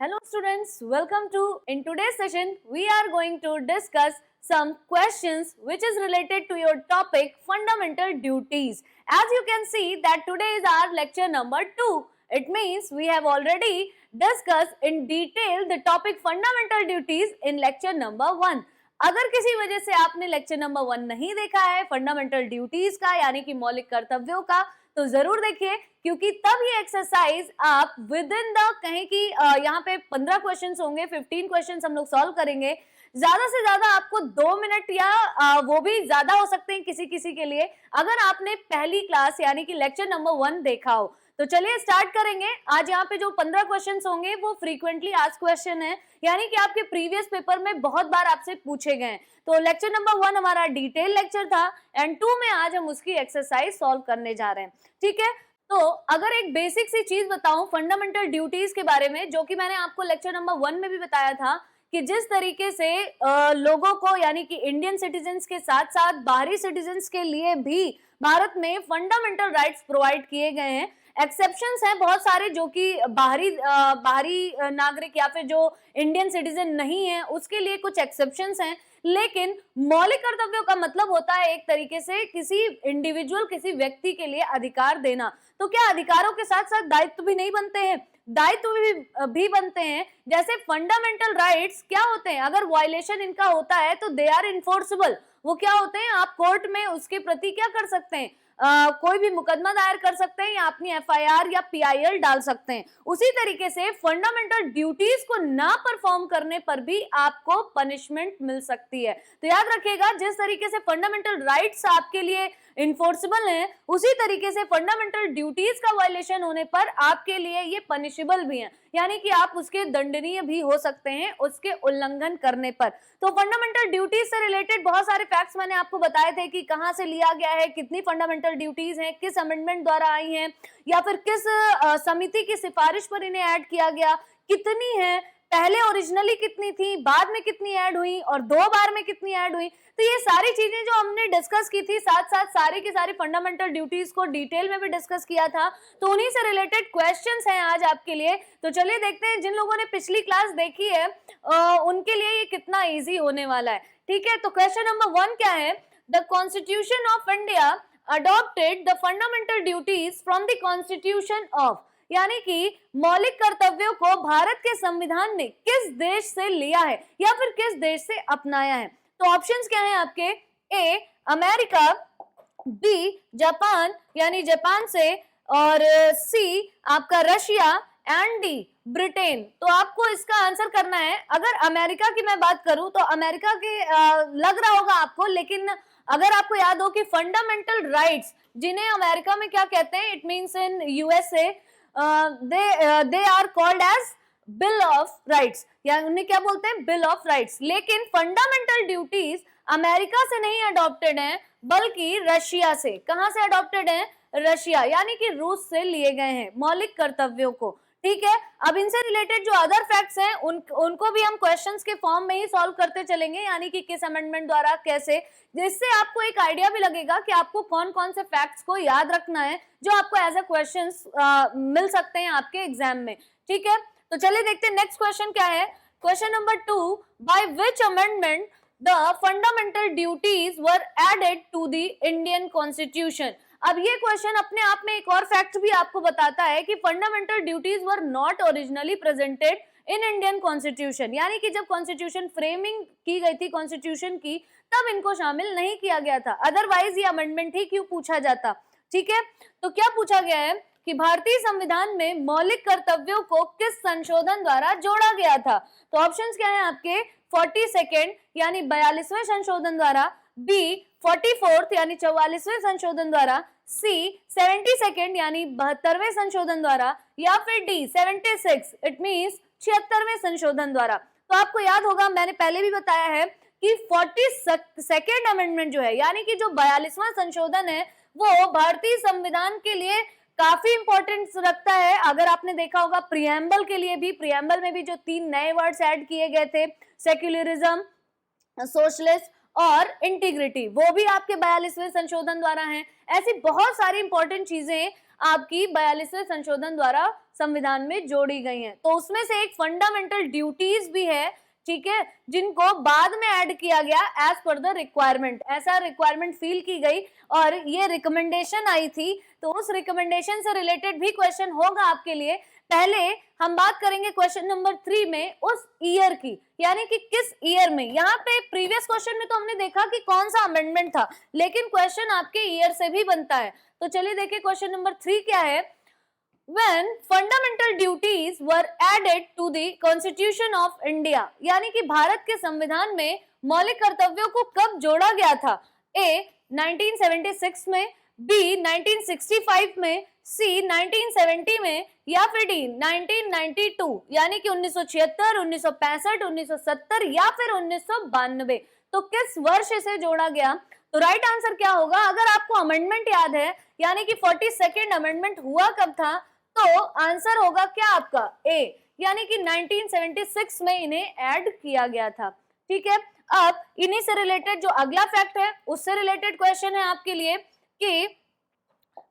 Hello students, welcome to in today's session we are going to discuss some questions which is related to your topic fundamental duties. As you can see that today is our lecture number 2. It means we have already discussed in detail the topic fundamental duties in lecture number 1. अगर किसी वजह से आपने lecture number 1 नहीं देखा है fundamental duties का यानी कि मौलिक कर्तव्यों का तो जरूर देखिए क्योंकि तब ये एक्सरसाइज आप विद इन द कहें कि यहाँ पे 15 क्वेश्चंस होंगे, 15 क्वेश्चंस हम लोग सॉल्व करेंगे। ज्यादा से ज्यादा आपको 2 मिनट या वो भी ज्यादा हो सकते हैं किसी किसी के लिए अगर आपने पहली क्लास यानी कि लेक्चर नंबर 1 देखा हो। तो चलिए स्टार्ट करेंगे। आज यहाँ पे जो 15 क्वेश्चंस होंगे वो फ्रीक्वेंटली आस्क्ड क्वेश्चन है यानी कि आपके प्रीवियस पेपर में बहुत बार आपसे पूछे गए। तो लेक्चर नंबर 1 हमारा डिटेल लेक्चर था एंड 2 में आज हम उसकी एक्सरसाइज सॉल्व करने जा रहे हैं। ठीक है, तो अगर एक बेसिक सी चीज बताऊं फंडामेंटल ड्यूटीज के बारे में, जो कि मैंने आपको लेक्चर नंबर 1 में भी बताया था कि जिस तरीके से लोगों को यानी कि इंडियन सिटीजन्स के साथ साथ बाहरी सिटीजन्स के लिए भी भारत में फंडामेंटल राइट्स प्रोवाइड किए गए हैं। एक्सेप्शंस हैं बहुत सारे जो कि बाहरी नागरिक या फिर जो इंडियन सिटीजन नहीं है उसके लिए कुछ एक्सेप्शंस हैं, लेकिन मौलिक कर्तव्यों का मतलब होता है एक तरीके से किसी इंडिविजुअल किसी व्यक्ति के लिए अधिकार देना। तो क्या अधिकारों के साथ साथ दायित्व भी नहीं बनते हैं? दायित्व भी बनते हैं। जैसे फंडामेंटल राइट्स क्या होते हैं, अगर वायलेशन इनका होता है तो दे आर इन्फोर्सेबल। वो क्या होते हैं, आप कोर्ट में उसके प्रति क्या कर सकते हैं, कोई भी मुकदमा दायर कर सकते हैं या अपनी एफआईआर या पीआईएल डाल सकते हैं। उसी तरीके से फंडामेंटल ड्यूटीज को ना परफॉर्म करने पर भी आपको पनिशमेंट मिल सकती है। तो याद रखिएगा जिस तरीके से फंडामेंटल राइट्स आपके लिए इन्फोर्सेबल हैं उसी तरीके से फंडामेंटल ड्यूटीज का वायलेशन होने पर आपके लिए ये पनिशेबल भी है, यानी कि आप उसके दंडनीय भी हो सकते हैं उसके उल्लंघन करने पर। तो फंडामेंटल ड्यूटीज से रिलेटेड बहुत सारे फैक्ट्स मैंने आपको बताए थे कि कहां से लिया गया है, कितनी फंडामेंटल ड्यूटीज हैं, किस अमेंडमेंट द्वारा आई हैं या फिर किस समिति की सिफारिश पर इन्हें ऐड किया गया, कितनी है, पहले ओरिजिनली कितनी थी, बाद में कितनी ऐड हुई और 2 बार में कितनी ऐड हुई। तो ये सारी चीजें जो हमने डिस्कस की थी, साथ साथ सारी की सारी फंडामेंटल ड्यूटीज को डिटेल में भी डिस्कस किया था। तो उन्हीं से रिलेटेड क्वेश्चंस हैं आज आपके लिए। तो चलिए देखते हैं जिन लोगों ने पिछली क्लास देखी है उनके लिए ये कितना ईजी होने वाला है। ठीक है, तो क्वेश्चन नंबर 1 क्या है, the constitution of India adopted the fundamental duties from the constitution of, यानी कि मौलिक कर्तव्यों को भारत के संविधान ने किस देश से लिया है या फिर किस देश से अपनाया है। तो ऑप्शंस क्या हैं आपके, ए अमेरिका, बी जापान यानी जापान से, और सी आपका रशिया एंड डी ब्रिटेन। तो आपको इसका आंसर करना है। अगर अमेरिका की मैं बात करूं तो अमेरिका के लग रहा होगा आपको, लेकिन अगर आपको याद हो कि फंडामेंटल राइट्स जिन्हें अमेरिका में क्या कहते हैं, it means in USA they are called as bill of rights, या उन्हें क्या बोलते हैं, बिल ऑफ राइट्स। लेकिन फंडामेंटल ड्यूटीज अमेरिका से नहीं अडॉप्टेड हैं बल्कि रशिया से। कहां से अडॉप्टेड हैं, रशिया, यानी कि रूस से लिए गए हैं मौलिक कर्तव्यों को। ठीक है, अब इनसे रिलेटेड जो अदर फैक्ट्स हैं उनको भी हम क्वेश्चंस के फॉर्म में ही सॉल्व करते चलेंगे, यानी कि किस अमेंडमेंट द्वारा कैसे, जिससे आपको एक आइडिया भी लगेगा कि आपको कौन कौन से फैक्ट्स को याद रखना है जो आपको एज अ क्वेश्चंस मिल सकते हैं आपके एग्जाम में। ठीक है, तो चलिए देखते हैं नेक्स्ट क्वेश्चन क्या है। Question number 2, by which amendment the fundamental duties were added to the Indian constitution. अब ये क्वेश्चन अपने आप में एक और फैक्ट भी आपको बताता है कि fundamental duties were not originally presented in Indian constitution, यानी कि जब कॉन्स्टिट्यूशन फ्रेमिंग की गई थी कॉन्स्टिट्यूशन की तब इनको शामिल नहीं किया गया था, अदरवाइज ये अमेंडमेंट ही क्यों पूछा जाता। ठीक है, तो क्या पूछा गया है कि भारतीय संविधान में मौलिक कर्तव्यों को किस संशोधन द्वारा जोड़ा गया था। तो ऑप्शंस क्या है आपके, 42nd यानी 42वें संशोधन द्वारा, बी 44th यानी 44वें संशोधन द्वारा, सी 72nd यानी 72वें संशोधन द्वारा, या फिर डी 76 इट मींस 76वें संशोधन द्वारा। तो आपको याद होगा मैंने पहले भी बताया है कि 42nd अमेंडमेंट जो है यानी कि जो 42वां संशोधन है वो भारतीय संविधान के लिए काफी इंपॉर्टेंस रखता है। अगर आपने देखा होगा प्रियम्बल के लिए भी, प्रियम्बल में भी जो 3 नए वर्ड्स ऐड किए गए थे, सेक्युलरिज्म, सोशलिस्ट और इंटीग्रिटी, वो भी आपके 42वें संशोधन द्वारा हैं। ऐसी बहुत सारी इंपॉर्टेंट चीजें आपकी 42वें संशोधन द्वारा संविधान में जोड़ी गई हैं। तो उसमें से एक फंडामेंटल ड्यूटीज भी है, ठीक है, जिनको बाद में ऐड किया गया एज पर द रिक्वायरमेंट। ऐसा रिक्वायरमेंट फील की गई और ये रिकमेंडेशन आई थी, तो उस रिकमेंडेशन से रिलेटेड भी क्वेश्चन होगा आपके लिए। पहले हम बात करेंगे क्वेश्चन नंबर 3 में उस ईयर की, यानी कि किस ईयर में। यहाँ पे प्रीवियस क्वेश्चन में तो हमने देखा कि कौन सा अमेंडमेंट था, लेकिन क्वेश्चन आपके ईयर से भी बनता है। तो चलिए देखिए क्वेश्चन नंबर 3 क्या है। When fundamental duties were added to the Constitution of India, यानी कि भारत के संविधान में मौलिक कर्तव्यों को कब जोड़ा गया था? A 1976 में, B 1965 में, C 1970 में, या फिर D 1992 यानी कि 1976, 1965, 1970 या फिर 1992। तो किस वर्ष से जोड़ा गया? तो राइट आंसर क्या होगा? अगर आपको अमेंडमेंट याद है, यानी कि 42nd अमेंडमेंट हुआ कब था, तो आंसर होगा क्या आपका ए, यानी कि 1976 में इन्हें ऐड किया गया था। ठीक है, अब इन्हीं से रिलेटेड जो अगला फैक्ट है उससे रिलेटेड क्वेश्चन है आपके लिए कि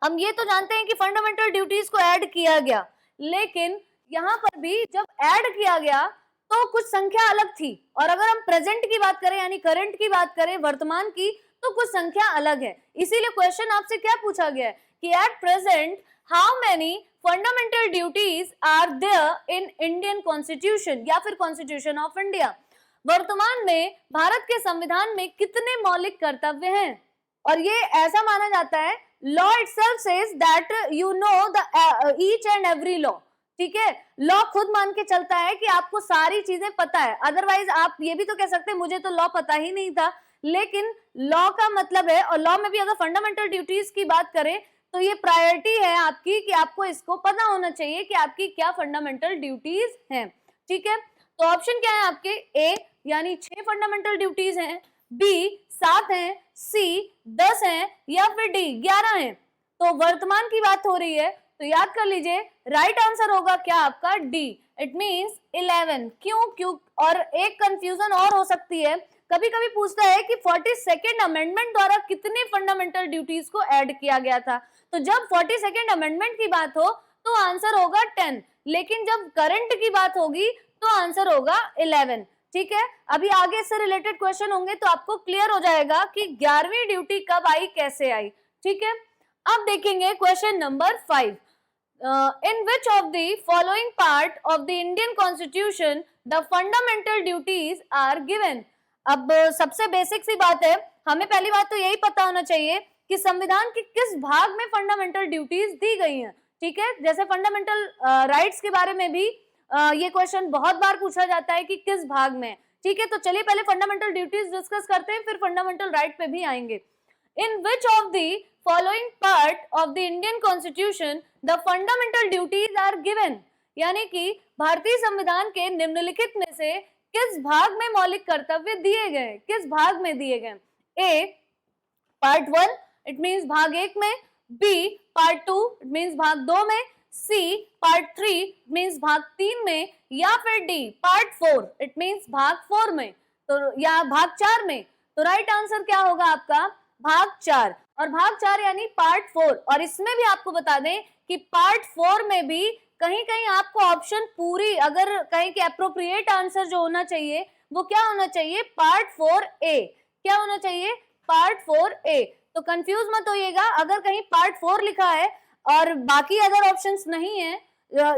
हम ये तो जानते हैं कि फंडामेंटल ड्यूटीज को ऐड किया गया, लेकिन यहाँ पर भी जब ऐड किया गया तो कुछ संख्या अलग थी, और अगर हम प्रेजेंट की बात करें यानी करंट की बात करें, वर्तमान की, तो कुछ संख्या अलग है। इसीलिए क्वेश्चन आपसे क्या पूछा गया है कि at present how many fundamental duties are there in Indian constitution या फिर कॉन्स्टिट्यूशन ऑफ इंडिया। वर्तमान में भारत के संविधान में कितने मौलिक कर्तव्य हैं? और ये ऐसा माना जाता है, law itself says that you know the each and every law. ठीक है, लॉ खुद मान के चलता है कि आपको सारी चीजें पता है। अदरवाइज आप ये भी तो कह सकते हैं मुझे तो लॉ पता ही नहीं था, लेकिन लॉ का मतलब है, और लॉ में भी अगर फंडामेंटल ड्यूटीज की बात करें तो ये प्रायोरिटी है आपकी कि आपको इसको पता होना चाहिए कि आपकी क्या फंडामेंटल ड्यूटीज हैं। ठीक है, तो ऑप्शन क्या है आपके? ए यानी 6 फंडामेंटल ड्यूटीज हैं, बी 7 हैं, सी 10 हैं, या फिर डी 11 हैं। तो वर्तमान की बात हो रही है, तो याद कर लीजिए राइट आंसर होगा क्या आपका? D, it means 11। क्यों? और एक कंफ्यूजन और हो सकती है, कभी कभी पूछता है कि 42nd अमेंडमेंट द्वारा कितने फंडामेंटल ड्यूटीज को ऐड किया गया था। तो जब 42nd अमेंडमेंट की बात हो तो आंसर होगा 10, लेकिन जब करंट की बात होगी तो आंसर होगा 11। ठीक है, अभी आगे से रिलेटेड क्वेश्चन होंगे तो आपको क्लियर हो जाएगा कि 11वीं ड्यूटी कब आई, कैसे आई। ठीक है, अब देखेंगे question number 5। In which of the following part of the Indian Constitution the fundamental duties are given? अब सबसे बेसिक सी बात है, हमें पहली बात तो यही पता होना चाहिए कि संविधान के किस भाग में फंडामेंटल ड्यूटीज दी गई हैं। ठीक है, जैसे फंडामेंटल राइट्स के बारे में भी ये क्वेश्चन बहुत बार पूछा जाता है कि किस भाग में। ठीक है, तो चलिए पहले फंडामेंटल ड्यूटीज डिस्कस करते हैं, फिर फंडामेंटल राइट पे भी आएंगे। In which of the following part of the Indian Constitution the fundamental duties are given? यानी कि भारतीय संविधान के निम्नलिखित में से किस भाग में मौलिक कर्तव्य दिए गए, किस भाग में दिए गए? ए पार्ट 1 इट मींस भाग 1 में, बी पार्ट 2 इट मींस भाग 2 में, सी पार्ट 3 मींस भाग 3 में, या फिर डी पार्ट 4 इट मींस भाग 4 में, तो या भाग 4 में। तो राइट आंसर क्या होगा आपका? भाग 4। और भाग 4 यानी पार्ट 4। और इसमें भी आपको बता दें कि पार्ट 4 में भी कहीं कहीं आपको ऑप्शन पूरी, अगर कहीं के अप्रोप्रिएट आंसर जो होना चाहिए वो क्या होना चाहिए? Part 4A। क्या होना चाहिए? Part 4A। तो कंफ्यूज मत होइएगा, अगर कहीं पार्ट 4 लिखा है और बाकी अदर ऑप्शंस नहीं है,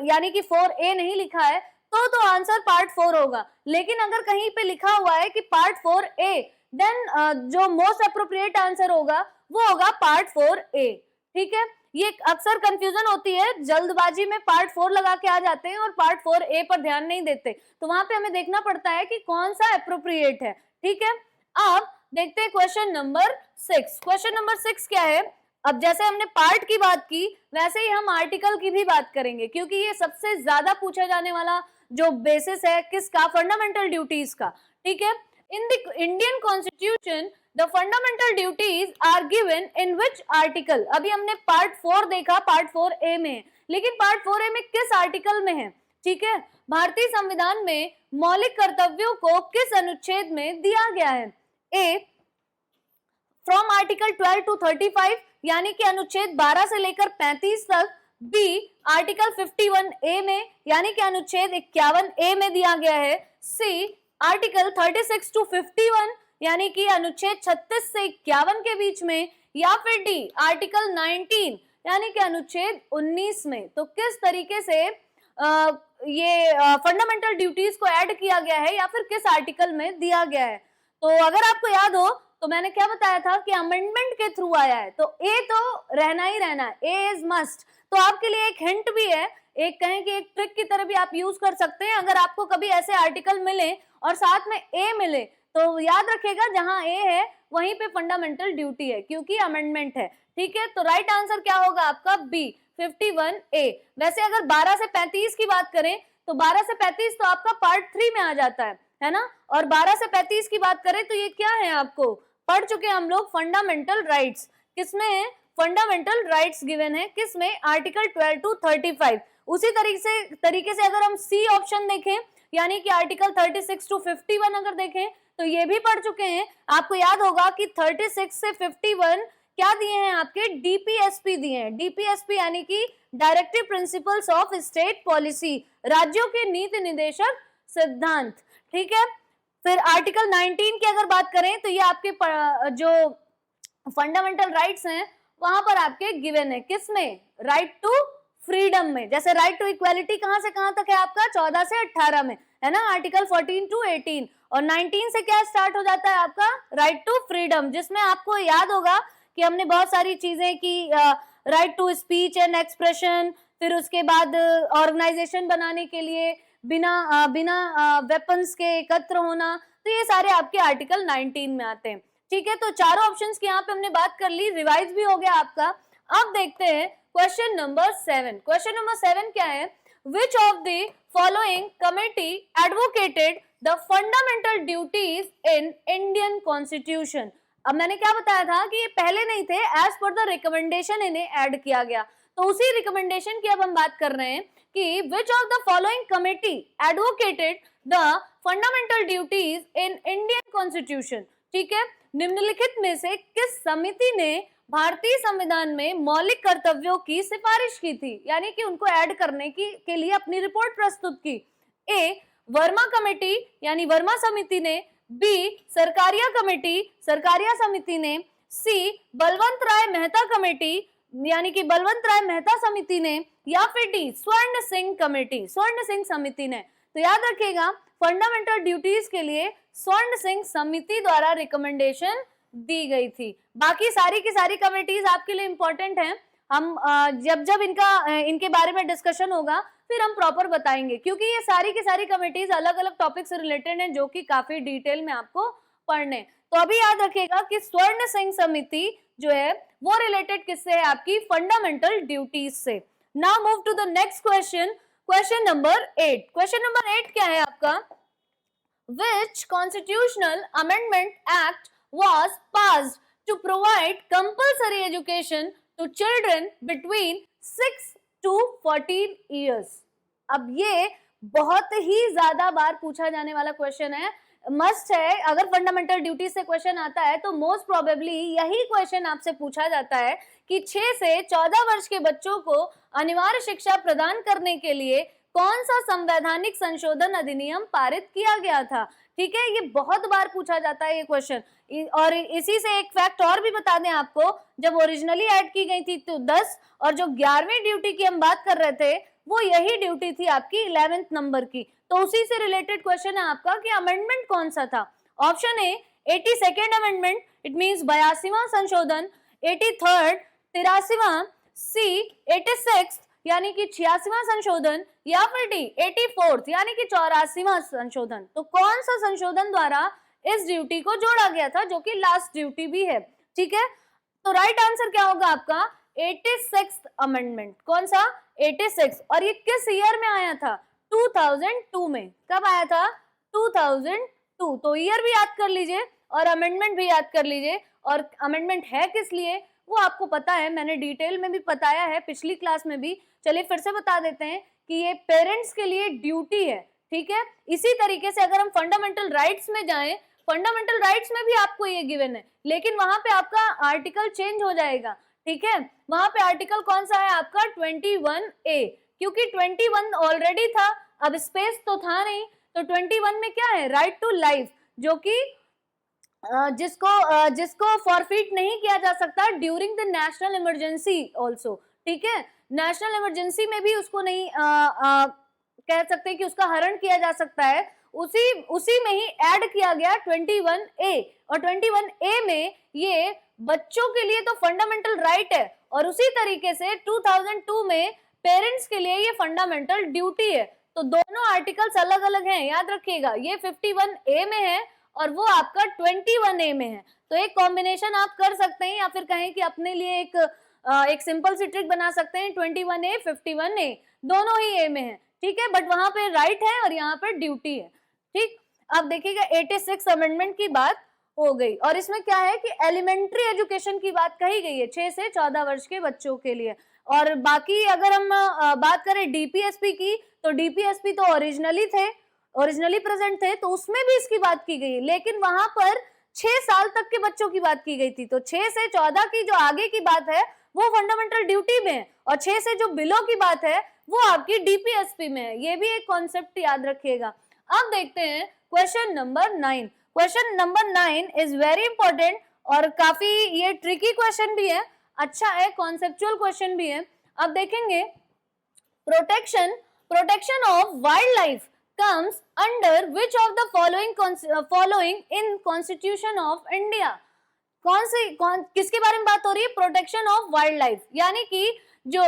यानी कि 4A नहीं लिखा है, तो आंसर पार्ट 4 होगा। लेकिन अगर कहीं पे लिखा हुआ है कि पार्ट 4A, देन जो मोस्ट अप्रोप्रिएट आंसर होगा वो होगा पार्ट 4A। ठीक है, ये अक्सर कंफ्यूजन होती है, जल्दबाजी में पार्ट 4 लगा के आ जाते हैं और पार्ट 4A पर ध्यान नहीं देते, तो वहां पे हमें देखना पड़ता है कि कौन सा अप्रोप्रिएट है। ठीक है, अब देखते हैं क्वेश्चन नंबर 6। क्वेश्चन नंबर 6 क्या है? अब जैसे हमने पार्ट की बात की वैसे ही हम आर्टिकल की भी बात करेंगे, क्योंकि ये सबसे ज्यादा पूछा जाने वाला जो बेसिस है किसका? फंडामेंटल ड्यूटीज का। ठीक है, in the Indian Constitution the fundamental duties are given in which article? अभी हमने पार्ट 4 देखा, पार्ट 4A में है, लेकिन पार्ट 4A में किस आर्टिकल में है? ठीक है, भारतीय संविधान में मौलिक कर्तव्यों को किस अनुच्छेद में दिया गया है? ए फ्रॉम आर्टिकल 12 टू 35 यानी कि अनुच्छेद 12 से लेकर 35 तक। बी आर्टिकल 51 ए में यानी कि अनुच्छेद 51 ए में दिया गया है। सी आर्टिकल 36 टू 51 यानी कि अनुच्छेद 36 से 51 के बीच में, या फिर डी आर्टिकल 19 यानी कि अनुच्छेद 19 में। तो किस तरीके से ये फंडामेंटल ड्यूटीज को ऐड किया गया है या फिर किस आर्टिकल में दिया गया है। तो अगर आपको याद हो तो मैंने क्या बताया था कि अमेंडमेंट के थ्रू आया है, तो ए तो रहना ही रहना है, ए इज मस्ट। तो आपके लिए एक हिंट भी है, एक कहें कि एक ट्रिक की तरह भी आप यूज कर सकते हैं। अगर आपको कभी ऐसे आर्टिकल मिले और साथ में ए मिले तो याद रखिएगा जहां ए है वहीं पे फंडामेंटल ड्यूटी है, क्योंकि अमेंडमेंट है। ठीक है, तो राइट आंसर क्या होगा आपका बी 51 ए। वैसे अगर 12 से 35 की बात करें तो 12 से 35 तो आपका पार्ट 3 में आ जाता है ना। और 12 से 35 की बात करें तो ये क्या है, आपको पढ़ चुके हैं हम लोग फंडामेंटल राइट्स। किसमें है फंडामेंटल राइट्स गिवन है, किसमें आर्टिकल 12 टू 35। उसी तरीके से अगर हम सी ऑप्शन देखें यानी कि आर्टिकल 36 टू 51 अगर देखें तो ये भी पढ़ चुके हैं। आपको याद होगा कि 36 से 51 क्या दिए हैं, आपके डीपीएसपी दिए हैं। डीपीएसपी यानी कि directive principles of state policy, राज्यों के नीति निदेशक सिद्धांत। ठीक है, फिर आर्टिकल 19 की अगर बात करें तो ये आपके जो फंडामेंटल राइट्स हैं वहां पर आपके गिवन है, किसमें, राइट टू फ्रीडम में। जैसे राइट टू इक्वालिटी कहां से कहां तक है आपका, 14 से 18 में है ना, आर्टिकल 14 टू 18। और 19 से क्या स्टार्ट हो जाता है आपका, राइट टू फ्रीडम, जिसमें आपको याद होगा कि हमने बहुत सारी चीजें की, right to speech and expression, फिर उसके बाद ऑर्गेनाइजेशन बनाने के लिए बिना वेपन्स के एकत्र होना, तो ये सारे आपके आर्टिकल 19 में आते हैं। ठीक है, तो चारों ऑप्शंस की यहाँ पे हमने बात कर ली, रिवाइज भी हो गया आपका। अब देखते हैं क्वेश्चन नंबर 7। क्वेश्चन नंबर 7 क्या है, which of the following committee advocated the fundamental duties in Indian constitution. अब मैंने क्या बताया था कि ये पहले नहीं थे, एज पर द रिकमेंडेशन इन्हें ऐड किया गया। तो उसी रिकमेंडेशन की अब हम बात कर रहे हैं कि which of the following committee advocated the fundamental duties in Indian constitution. ठीक है, निम्नलिखित में से किस समिति ने भारतीय संविधान में मौलिक कर्तव्यों की सिफारिश की थी, यानी कि उनको ऐड करने के लिए अपनी रिपोर्ट प्रस्तुत की। ए वर्मा कमेटी यानी वर्मा समिति ने, बी सरकारिया कमेटी सरकारिया समिति ने, सी बलवंत राय मेहता कमेटी यानी कि बलवंत राय मेहता समिति ने, या फिर डी स्वर्ण सिंह कमेटी स्वर्ण सिंह समिति ने। तो याद रखिएगा फंडामेंटल ड्यूटीज के लिए स्वर्ण सिंह समिति द्वारा रिकमेंडेशन दी गई थी। बाकी सारी की सारी कमेटीज आपके लिए इंपॉर्टेंट हैं, हम जब जब इनके बारे में डिस्कशन होगा फिर हम प्रॉपर बताएंगे, क्योंकि ये सारी की सारी कमेटीज अलग अलग टॉपिक से रिलेटेड हैं जो कि काफी डिटेल में आपको पढ़ने। तो अभी याद रखिएगा कि स्वर्ण सिंह समिति जो है वो रिलेटेड किससे है, आपकी फंडामेंटल ड्यूटीज से। Now move to the next question, question number 8। Question number 8 क्या है आपका, which constitutional amendment act was passed to provide compulsory education to children between 6 to 14 years। अब ये बहुत ही ज्यादा बार पूछा जाने वाला क्वेश्चन है, मस्ट है। अगर फंडामेंटल ड्यूटी से क्वेश्चन आता है तो मोस्ट प्रोबेबली यही क्वेश्चन आपसे पूछा जाता है कि 6 से 14 वर्ष के बच्चों को अनिवार्य शिक्षा प्रदान करने के लिए कौन सा संवैधानिक संशोधन अधिनियम पारित किया गया था। ठीक है, ये बहुत बार पूछा जाता है ये क्वेश्चन। और इसी से एक फैक्ट और भी बता दें आपको, जब ओरिजिनली ऐड की गई थी तो 10, और जो 11वीं ड्यूटी की हम बात कर रहे थे वो यही ड्यूटी थी आपकी 11th नंबर की। तो उसी से रिलेटेड क्वेश्चन है आपका कि अमेंडमेंट कौन सा था। Option A 82nd amendment, it means 82वां संशोधन, 83rd 83वां, सी 86 यानी कि 86वां संशोधन, या फिर डी 84th यानी कि 84वां संशोधन। तो कौन सा संशोधन द्वारा इस ड्यूटी को जोड़ा गया था जो कि लास्ट ड्यूटी भी है। ठीक है, तो राइट आंसर क्या होगा आपका 86th अमेंडमेंट। कौन सा 86, और ये किस ईयर में आया था, 2002 में। कब आया था, 2002। तो ईयर भी याद कर लीजिए और अमेंडमेंट भी याद कर लीजिए। और अमेंडमेंट है किस लिए वो आपको पता है, मैंने डिटेल में भी बताया है पिछली क्लास में भी। चलिए फिर से बता देते हैं कि ये पेरेंट्स के लिए ड्यूटी है। ठीक है, इसी तरीके से अगर हम फंडामेंटल राइट्स में जाएं फंडामेंटल राइट्स में भी आपको ये गिवन है, लेकिन वहां पे आपका आर्टिकल चेंज हो जाएगा, ठीक है। वहां पे आर्टिकल कौन सा है आपका 21A, क्योंकि 21 ऑलरेडी था, अब स्पेस तो था नहीं, तो 21 में क्या है, राइट टू लाइफ, जो कि जिसको फॉरफिट नहीं किया जा सकता during the national emergency also, ठीक है। नेशनल इमरजेंसी में भी उसको नहीं कह सकते कि उसका हरण किया जा सकता है, उसी में ही ऐड किया गया 21A, और 21A में ये बच्चों के लिए तो फंडामेंटल राइट है, और उसी तरीके से 2002 में पेरेंट्स के लिए ये फंडामेंटल ड्यूटी है। तो दोनों आर्टिकल्स अलग अलग हैं, याद रखिएगा, ये 51A में है और वो आपका 21A में है। तो एक कॉम्बिनेशन आप कर सकते हैं, या फिर कहें कि अपने लिए एक सिंपल सी ट्रिक बना सकते हैं, 21A 51A दोनों ही ए में है, ठीक है, बट वहां पे राइट है और यहाँ पे ड्यूटी है, ठीक। अब देखिएगा 86 अमेंडमेंट की बात हो गई, और इसमें क्या है कि एलिमेंट्री एजुकेशन की बात कही गई है 6 से 14 वर्ष के बच्चों के लिए। और बाकी अगर हम बात करें डीपीएसपी की, तो डीपीएसपी तो ओरिजिनली प्रेजेंट थे, तो उसमें भी इसकी बात की गई, लेकिन वहां पर 6 साल तक के बच्चों की बात की गई थी। तो 6 से 14 की जो आगे की बात है वो फंडामेंटल ड्यूटी में है, और 6 से जो बिलो की बात है वो आपकी डीपीएसपी में है। ये भी एक कॉन्सेप्ट याद रखिएगा। अब देखते हैं question number 9। Question number 9 is very important, और काफी ये ट्रिकी क्वेश्चन भी है, अच्छा है, कॉन्सेप्चुअल क्वेश्चन भी है। अब देखेंगे, protection of wild life comes under which of the following in Constitution of India? किसके बारे में बात हो रही है, प्रोटेक्शन ऑफ वाइल्ड लाइफ, यानी कि जो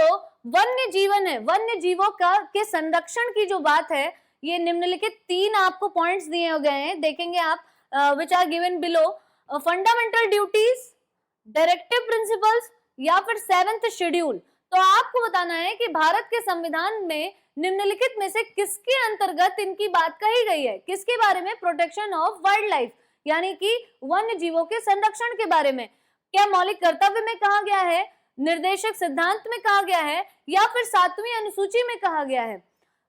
वन्य जीवन है, वन्य जीवों के संरक्षण की जो बात है, ये निम्नलिखित 3 आपको पॉइंट्स दिए गए हैं, देखेंगे आप, which are given below, fundamental duties, directive principles, या फिर 7th शेड्यूल। तो आपको बताना है कि भारत के संविधान में निम्नलिखित में से किसके अंतर्गत इनकी बात कही गई है, किसके बारे में, प्रोटेक्शन ऑफ वाइल्ड लाइफ, यानी कि वन्य जीवों के संरक्षण के बारे में। क्या मौलिक कर्तव्य में कहा गया है, निर्देशक सिद्धांत में कहा गया है, या फिर 7वीं अनुसूची में कहा गया है।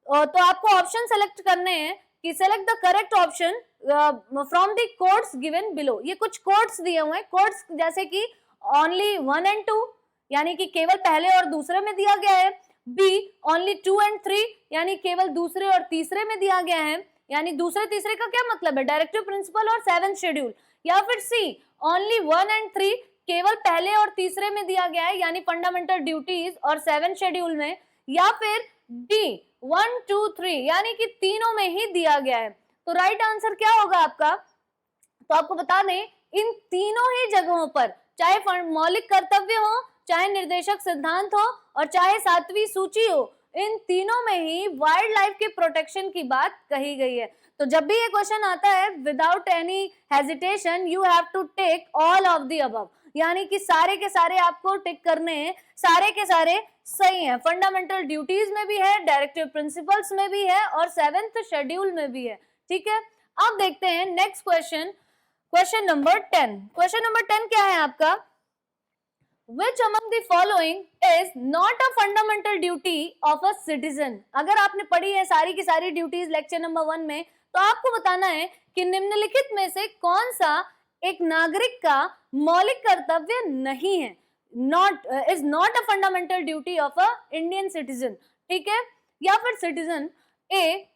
तो आपको ऑप्शन सेलेक्ट करने हैं कि select the correct option from the codes given below. ये कुछ कोड्स दिए हुए हैं, कोड्स जैसे कि ओनली 1 and 2, यानी कि केवल पहले और दूसरे में दिया गया है, बी ओनली 2 and 3, यानी केवल दूसरे और तीसरे में दिया गया है, यानी दूसरे तीसरे का क्या मतलब है, डायरेक्टिव प्रिंसिपल और 7th शेड्यूल, या फिर सी ओनली 1 and 3, केवल पहले और तीसरे में दिया गया है, यानी फंडामेंटल ड्यूटीज और 7th शेड्यूल में, या फिर डी 1, 2, 3, यानी कि तीनों में ही दिया गया है। तो राइट आंसर क्या होगा आपका, तो आपको बता दें, इन तीनों ही जगहों पर, चाहे मौलिक कर्तव्य हो, चाहे निर्देशक सिद्धांत हो, और चाहे 7वीं सूची हो, इन तीनों में ही वाइल्ड लाइफ के प्रोटेक्शन की बात कही गई है। तो जब भी ये क्वेश्चन आता है, without any hesitation you have to take all of the above, यानी कि सारे के सारे आपको टिक करने हैं, सारे के सारे सही हैं, फंडामेंटल ड्यूटीज में भी है, डायरेक्टिव प्रिंसिपल्स में भी है, और 7th शेड्यूल में भी है, ठीक है। अब देखते हैं next question, question number 10। Question number 10 क्या है आपका, Which among the following is not a fundamental duty of a citizen? अगर आपने पढ़ी है सारी की सारी ड्यूटीज लेक्चर नंबर 1 में, तो आपको बताना है कि निम्नलिखित में से कौन सा एक नागरिक का मौलिक कर्तव्य नहीं है, is not a fundamental duty of a Indian citizen, ठीक है। या फिर citizen, A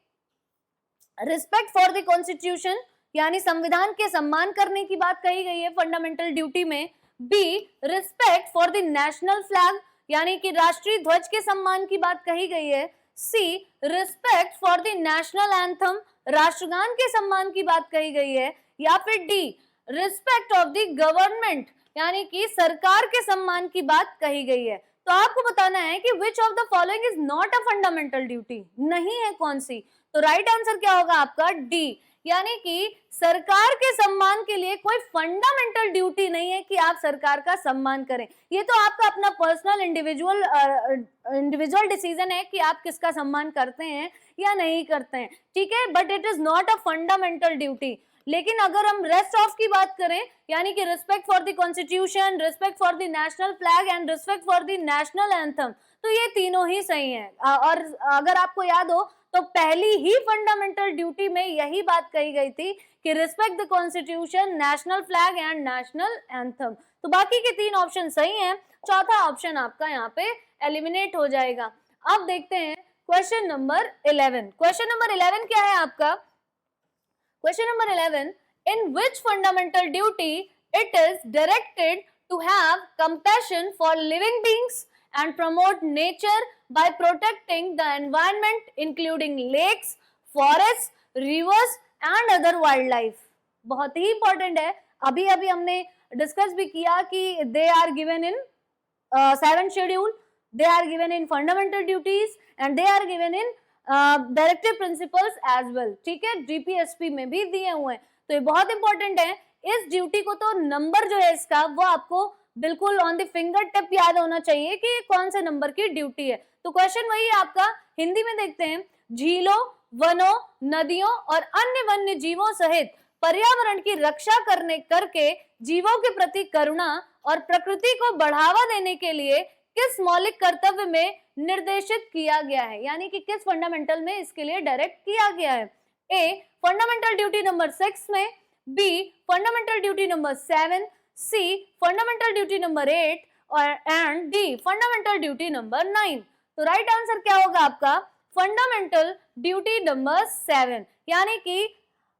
respect for the constitution, यानी संविधान के सम्मान करने की बात कही गई है फंडामेंटल ड्यूटी में, be respect for the national flag, यानी कि राष्ट्रीय ध्वज के सम्मान की बात कही गई है, C respect for the national anthem, राष्ट्रगान के सम्मान की बात कही गई है, या फिर D respect of the government, यानी कि सरकार के सम्मान की बात कही गई है। तो आपको बताना है कि which of the following is not a fundamental duty, नहीं है कौन सी। तो राइट आंसर क्या होगा आपका, डी, यानी कि सरकार के सम्मान के लिए कोई फंडामेंटल ड्यूटी नहीं है कि आप सरकार का सम्मान करें। ये तो आपका अपना पर्सनल इंडिविजुअल डिसीजन है कि आप किसका सम्मान करते हैं या नहीं करते हैं, ठीक है, but it is not a fundamental duty. लेकिन अगर हम रेस्ट ऑफ की बात करें, यानी कि respect for the constitution, respect for the national flag and respect for the national anthem, तो ये तीनों ही सही हैं। और अगर आपको याद हो तो पहली ही फंडामेंटल ड्यूटी में यही यही बात कही गई थी कि respect the constitution, national flag and national anthem. तो बाकी के 3 ऑप्शन सही हैं, चौथा ऑप्शन आपका यहाँ पे एलिमिनेट हो जाएगा। अब देखते हैं क्वेश्चन नंबर 11। क्वेश्चन नंबर 11 क्या है आपका? Question number 11, in which fundamental duty it is directed to have compassion for living beings and promote nature by protecting the environment including lakes, forests, rivers and other wildlife। बहुत ही important है, अभी अभी हमने discuss भी किया कि they are given in 7th schedule, they are given in fundamental duties and they are given in directive principles as well। ठीक है, GPSP में भी दिए हुए हैं, तो ये बहुत इंपॉर्टेंट है। इस ड्यूटी को तो नंबर जो है इसका वो आपको बिल्कुल ऑन द फिंगर टिप याद होना चाहिए कि कौन से नंबर की ड्यूटी है। तो क्वेश्चन वही है आपका, हिंदी में देखते हैं। झीलों, वनों, नदियों और अन्य वन्य जीवों सहित पर्यावरण की रक्षा करके जीवों के प्रति करुणा और प्रकृति को बढ़ावा देने के लिए किस मौलिक कर्तव्य में निर्देशित किया गया है, यानी कि किस फंडामेंटल में इसके लिए डायरेक्ट किया गया है। ए, फंडामेंटल ड्यूटी नंबर 6 में, B, fundamental duty number 7, C, fundamental duty number 8 और and D, fundamental duty number 9। तो राइट आंसर क्या होगा आपका? फंडामेंटल ड्यूटी नंबर 7, यानी कि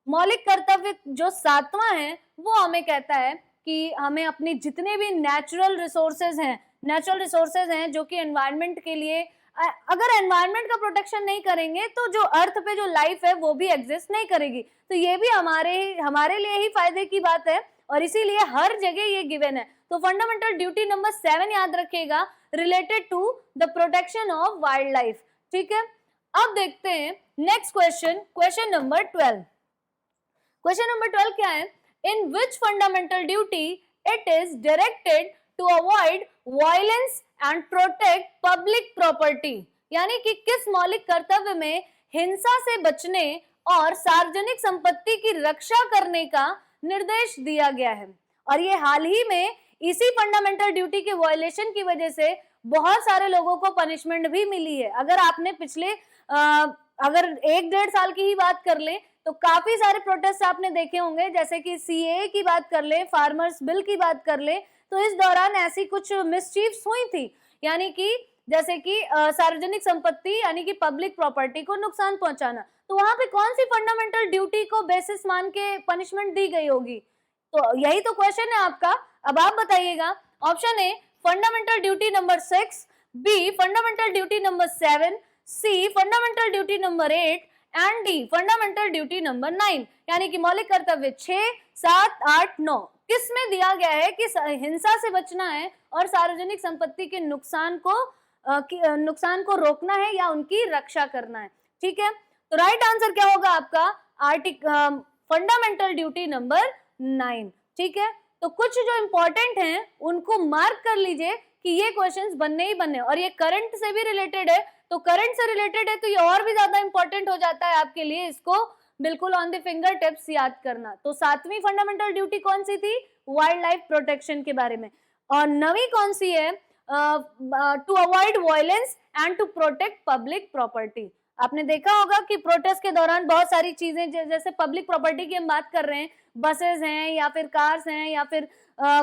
मौलिक कर्तव्य जो 7वां है वो हमें कहता है कि हमें अपनी जितने भी नेचुरल रिसोर्सेज हैं जो कि एनवायरनमेंट के लिए, अगर एनवायरनमेंट का प्रोटेक्शन नहीं करेंगे तो जो अर्थ पे जो लाइफ है वो भी एग्जिस्ट नहीं करेगी। तो ये भी हमारे लिए ही फायदे की बात है और इसीलिए हर जगह ये गिवन है। तो फंडामेंटल ड्यूटी नंबर 7 याद रखिएगा, related to the protection of wildlife. ठीक है, अब देखते हैं next question, question number 12। Question number 12 क्या है? In which fundamental duty it is directed to avoid violence and protect public property, यानी कि किस मौलिक कर्तव्य में हिंसा से बचने और सार्वजनिक संपत्ति की रक्षा करने का निर्देश दिया गया है। और ये हाल ही में इसी फंडामेंटल ड्यूटी के वायलेशन की वजह से बहुत सारे लोगों को पनिशमेंट भी मिली है। अगर आपने पिछले अगर 1-1.5 साल की ही बात कर ले तो काफी सारे प्रोटेस्ट आपने देखे होंगे, जैसे कि CAA की बात कर ले, फार्मर्स बिल की बात कर ले, तो इस दौरान ऐसी कुछ मिसचीफ्स हुई थी, यानी कि जैसे कि सार्वजनिक संपत्ति यानी कि पब्लिक प्रॉपर्टी को नुकसान पहुंचाना। तो वहां पे कौन सी फंडामेंटल ड्यूटी को बेसिस मान के पनिशमेंट दी गई होगी? तो यही तो क्वेश्चन है आपका। अब आप बताइएगा। Option A, fundamental duty number 6, B, fundamental duty number 7, C, fundamental duty number 8 and D, fundamental duty number 9, यानी कि मौलिक कर्तव्य 6, 7, 8, 9 किस में दिया गया है कि हिंसा से बचना है और सार्वजनिक संपत्ति के नुकसान को रोकना है या उनकी रक्षा करना है। ठीक है, तो राइट आंसर क्या होगा आपका? Fundamental duty number 9। ठीक है, तो कुछ जो इंपॉर्टेंट हैं उनको मार्क कर लीजिए कि ये क्वेश्चंस बनने ही बनने, और ये करंट से भी रिलेटेड है। तो करंट से रिलेटेड है तो ये और भी ज्यादा इंपॉर्टेंट हो जाता है आपके लिए, इसको बिल्कुल ऑन द फिंगर टिप्स याद करना। तो 7वीं फंडामेंटल ड्यूटी कौन सी थी? वाइल्ड लाइफ प्रोटेक्शन के बारे में। और 9वीं कौन सी है? To avoid violence and to protect public property. आपने देखा होगा कि प्रोटेस्ट के दौरान बहुत सारी चीजें, जैसे पब्लिक प्रॉपर्टी की हम बात कर रहे हैं, बसेस हैं या फिर कार्स हैं या फिर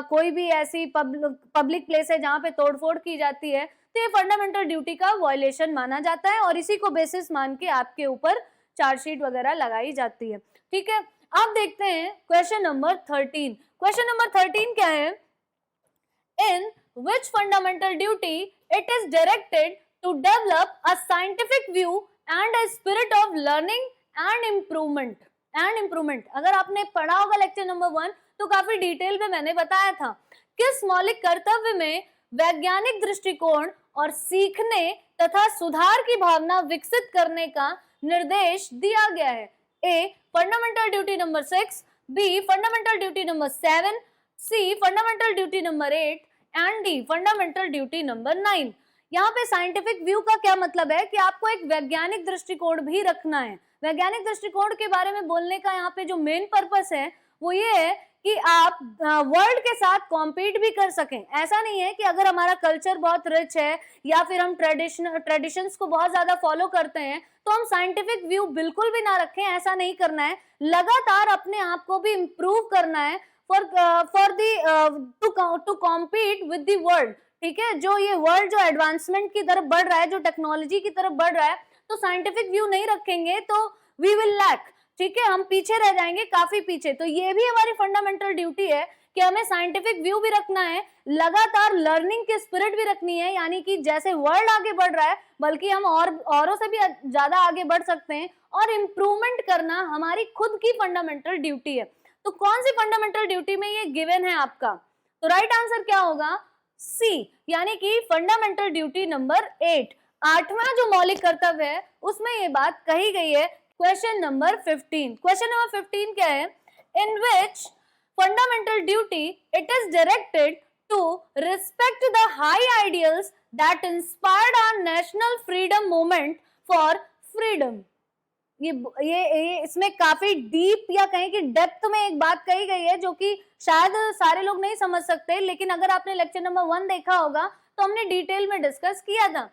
कोई भी ऐसी पब्लिक प्लेस है जहाँ पे तोड़फोड़ की जाती है, तो ये फंडामेंटल ड्यूटी का वायलेशन माना जाता है और इसी को बेसिस मान के आपके ऊपर चार्जशीट वगैरह लगाई जाती है। ठीक है, अब देखते हैं क्वेश्चन नंबर 13। क्वेश्चन नंबर 13 क्या है? In which fundamental duty it is directed to develop a scientific view and a spirit of learning and improvement. अगर आपने पढ़ा होगा लेक्चर नंबर 1 तो काफी डिटेल में मैंने बताया था किस मौलिक कर्तव्य में वैज्ञानिक दृष्टिकोण और सीखने तथा सुधार की भावना विकसित करने का निर्देश दिया गया है। A, fundamental duty number 6, B, fundamental duty number 7, C, fundamental duty number 8 and D, fundamental duty number 9। यहाँ पे साइंटिफिक व्यू का क्या मतलब है कि आपको एक वैज्ञानिक दृष्टिकोण भी रखना है। वैज्ञानिक दृष्टिकोण के बारे में बोलने का यहाँ पे जो मेन पर्पस है वो ये है कि आप वर्ल्ड के साथ कॉम्पीट भी कर सकें। ऐसा नहीं है कि अगर हमारा कल्चर बहुत रिच है या फिर हम ट्रेडिशंस को बहुत ज्यादा फॉलो करते हैं तो हम साइंटिफिक व्यू बिल्कुल भी ना रखें, ऐसा नहीं करना है। लगातार अपने आप को भी इम्प्रूव करना है for the to compete with the world. ठीक है, जो ये वर्ल्ड जो एडवांसमेंट की तरफ बढ़ रहा है, जो टेक्नोलॉजी की तरफ बढ़ रहा है, तो साइंटिफिक व्यू नहीं रखेंगे तो वी विल लैक। ठीक है, हम पीछे रह जाएंगे, काफी पीछे। तो ये भी हमारी फंडामेंटल ड्यूटी है कि हमें साइंटिफिक व्यू भी रखना है, लगातार लर्निंग की स्पिरिट भी रखनी है, यानी कि जैसे वर्ल्ड आगे बढ़ रहा है बल्कि हम औरों से भी ज्यादा आगे बढ़ सकते हैं, और इम्प्रूवमेंट करना हमारी खुद की फंडामेंटल ड्यूटी है। तो कौन सी फंडामेंटल ड्यूटी में ये गिवन है आपका? तो राइट आंसर क्या होगा? सी, यानी कि फंडामेंटल ड्यूटी नंबर 8, 8वां जो मौलिक कर्तव्य है उसमें ये बात कही गई है। क्वेश्चन नंबर 15, क्वेश्चन नंबर 15 क्या है? In which fundamental duty it is directed to respect the high ideals that inspired our national freedom movement for freedom। ये इसमें काफी डीप या कहें कि डेप्थ में एक बात कही गई है जो कि शायद सारे लोग नहीं समझ सकते, लेकिन अगर आपने लेक्चर नंबर 1 देखा होगा तो हमने डिटेल में डिस्कस किया था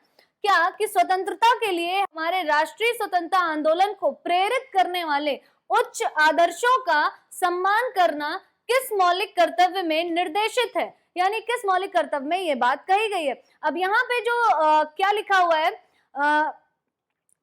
क्या कि स्वतंत्रता के लिए हमारे राष्ट्रीय स्वतंत्रता आंदोलन को प्रेरित करने वाले उच्च आदर्शों का सम्मान करना किस मौलिक कर्तव्य में निर्देशित है, यानी किस मौलिक कर्तव्य में ये बात कही गई है। अब यहाँ पे जो क्या लिखा हुआ है,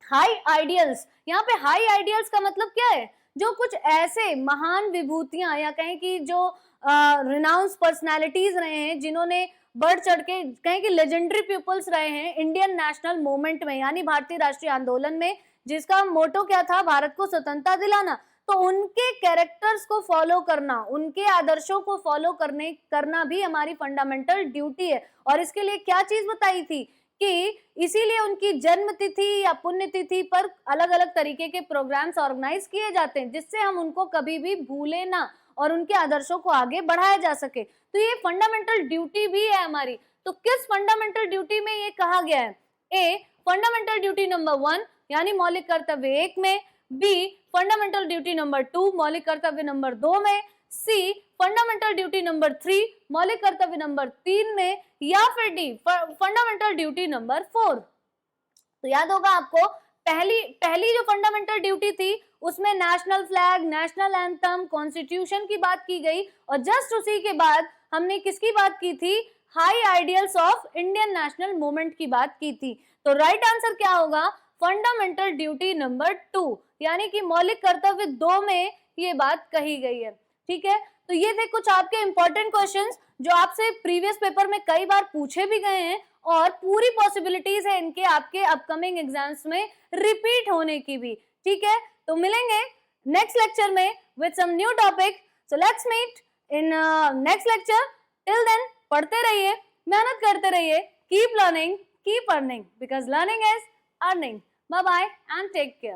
हाई आइडियल्स, यहाँ पे हाई आइडियल्स का मतलब क्या है? जो कुछ ऐसे महान विभूतियां या कहें कि जो रिनाउंस पर्सनालिटीज रहे हैं, जिन्होंने बढ़ चढ़ के कहें कि लेजेंडरी पीपल्स रहे हैं इंडियन नेशनल मूवमेंट में, यानी भारतीय राष्ट्रीय आंदोलन में, जिसका मोटो क्या था? भारत को स्वतंत्रता दिलाना। तो उनके कैरेक्टर्स को फॉलो करना, उनके आदर्शों को फॉलो करना भी हमारी फंडामेंटल ड्यूटी है। और इसके लिए क्या चीज बताई थी कि इसीलिए उनकी जन्म तिथि या पुण्य तिथि पर अलग अलग तरीके के प्रोग्राम्स ऑर्गेनाइज किए जाते हैं, जिससे हम उनको कभी भी भूले ना और उनके आदर्शों को आगे बढ़ाया जा सके। तो ये फंडामेंटल ड्यूटी भी है हमारी। तो किस फंडामेंटल ड्यूटी में ये कहा गया है? ए, फंडामेंटल ड्यूटी नंबर 1 यानी मौलिक कर्तव्य 1 में, बी, फंडामेंटल ड्यूटी नंबर 2 मौलिक कर्तव्य नंबर 2 में, सी, फंडामेंटल ड्यूटी नंबर 3 मौलिक कर्तव्य नंबर 3 में, या फिर डी, फंडामेंटल ड्यूटी नंबर 4। तो याद होगा आपको पहली जो फंडामेंटल ड्यूटी थी उसमें national flag, national anthem, constitution की बात की गई, और जस्ट उसी के बाद हमने किसकी बात की थी? High ideals of Indian national movement की बात की थी। तो राइट आंसर क्या होगा? फंडामेंटल ड्यूटी नंबर 2, यानी कि मौलिक कर्तव्य 2 में ये बात कही गई है। ठीक है, तो ये थे कुछ आपके इंपॉर्टेंट क्वेश्चंस जो आपसे प्रीवियस पेपर में कई बार पूछे भी गए हैं, और पूरी पॉसिबिलिटीज है इनके आपके अपकमिंग एग्जाम्स में रिपीट होने की भी। ठीक है, तो मिलेंगे नेक्स्ट लेक्चर में with some new topic. So let's meet in next lecture. Till then पढ़ते रहिए, मेहनत करते रहिए, keep learning, keep earning, because learning is earning. Bye bye and take care.